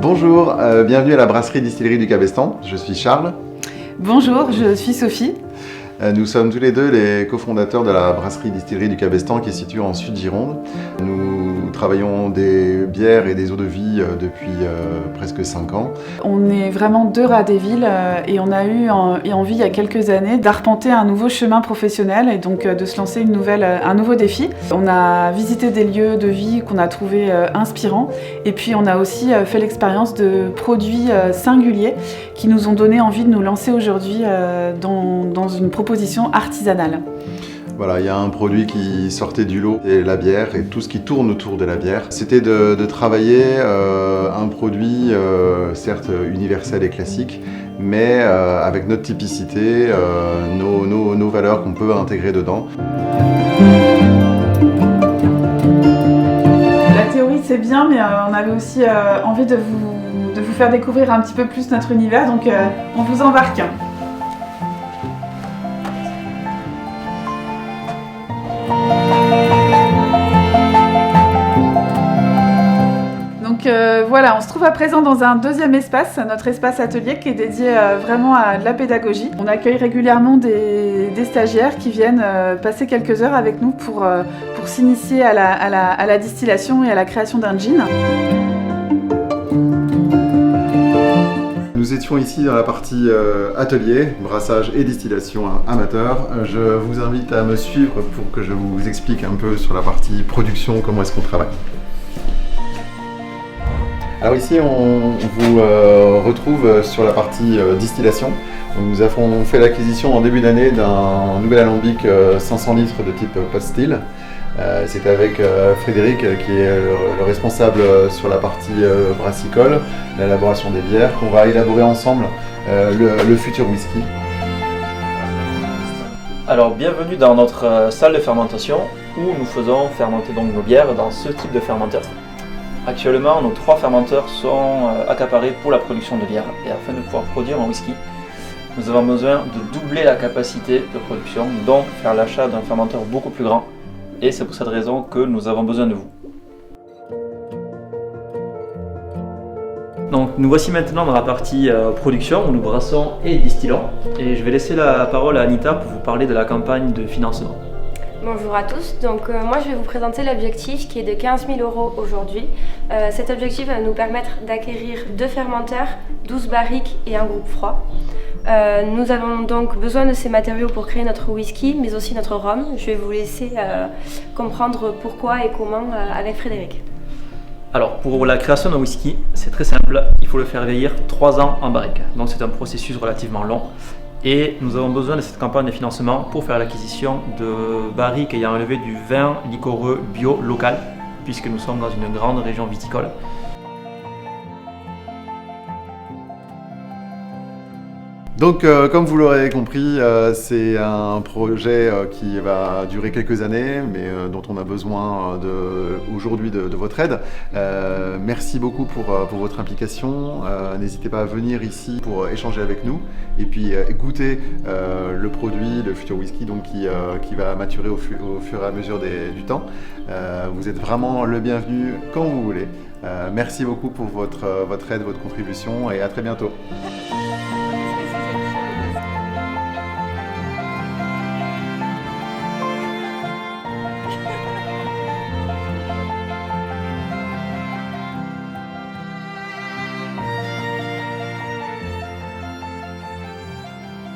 Bonjour, bienvenue à la brasserie distillerie du Cabestan. Je suis Charles. Bonjour, je suis Sophie. Nous sommes tous les deux les cofondateurs de la brasserie distillerie du Cabestan qui est située en Sud-Gironde. Nous travaillons des bières et des eaux de vie depuis presque 5 ans. On est vraiment deux rats des villes et on a eu envie il y a quelques années d'arpenter un nouveau chemin professionnel et donc de se lancer un nouveau défi. On a visité des lieux de vie qu'on a trouvés inspirants et puis on a aussi fait l'expérience de produits singuliers qui nous ont donné envie de nous lancer aujourd'hui dans une proposition artisanale. Voilà, il y a un produit qui sortait du lot, et la bière et tout ce qui tourne autour de la bière. C'était de travailler un produit certes universel et classique, mais avec notre typicité, nos valeurs qu'on peut intégrer dedans. La théorie c'est bien, mais on avait aussi envie de vous faire découvrir un petit peu plus notre univers, donc on vous embarque. Donc voilà, on se trouve à présent dans un deuxième espace, notre espace atelier qui est dédié vraiment à de la pédagogie. On accueille régulièrement des stagiaires qui viennent passer quelques heures avec nous pour s'initier à la distillation et à la création d'un gin. Nous étions ici dans la partie atelier, brassage et distillation amateur. Je vous invite à me suivre pour que je vous explique un peu sur la partie production, comment est-ce qu'on travaille. Alors ici, on vous retrouve sur la partie distillation. Donc, nous avons fait l'acquisition en début d'année d'un nouvel alambic 500 litres de type pot still. C'est avec Frédéric qui est le responsable sur la partie brassicole, l'élaboration des bières, qu'on va élaborer ensemble le futur whisky. Alors bienvenue dans notre salle de fermentation où nous faisons fermenter donc nos bières dans ce type de fermenteur. Actuellement, nos 3 fermenteurs sont accaparés pour la production de bière et afin de pouvoir produire un whisky, nous avons besoin de doubler la capacité de production, donc faire l'achat d'un fermenteur beaucoup plus grand. Et c'est pour cette raison que nous avons besoin de vous. Donc nous voici maintenant dans la partie production où nous brassons et distillons. Et je vais laisser la parole à Anita pour vous parler de la campagne de financement. Bonjour à tous, donc moi je vais vous présenter l'objectif qui est de 15 000 € aujourd'hui. Cet objectif va nous permettre d'acquérir 2 fermenteurs, 12 barriques et un groupe froid. Nous avons donc besoin de ces matériaux pour créer notre whisky, mais aussi notre rhum. Je vais vous laisser comprendre pourquoi et comment avec Frédéric. Alors pour la création d'un whisky, c'est très simple, il faut le faire vieillir 3 ans en barrique. Donc c'est un processus relativement long. Et nous avons besoin de cette campagne de financement pour faire l'acquisition de barriques ayant élevé du vin liquoreux bio local, puisque nous sommes dans une grande région viticole. Donc, comme vous l'aurez compris, c'est un projet qui va durer quelques années, mais dont on a besoin aujourd'hui de votre aide. Merci beaucoup pour votre implication. N'hésitez pas à venir ici pour échanger avec nous et puis goûter le produit, le futur whisky, donc qui va maturer au fur et à mesure du temps. Vous êtes vraiment le bienvenu quand vous voulez. Merci beaucoup pour votre aide, votre contribution et à très bientôt.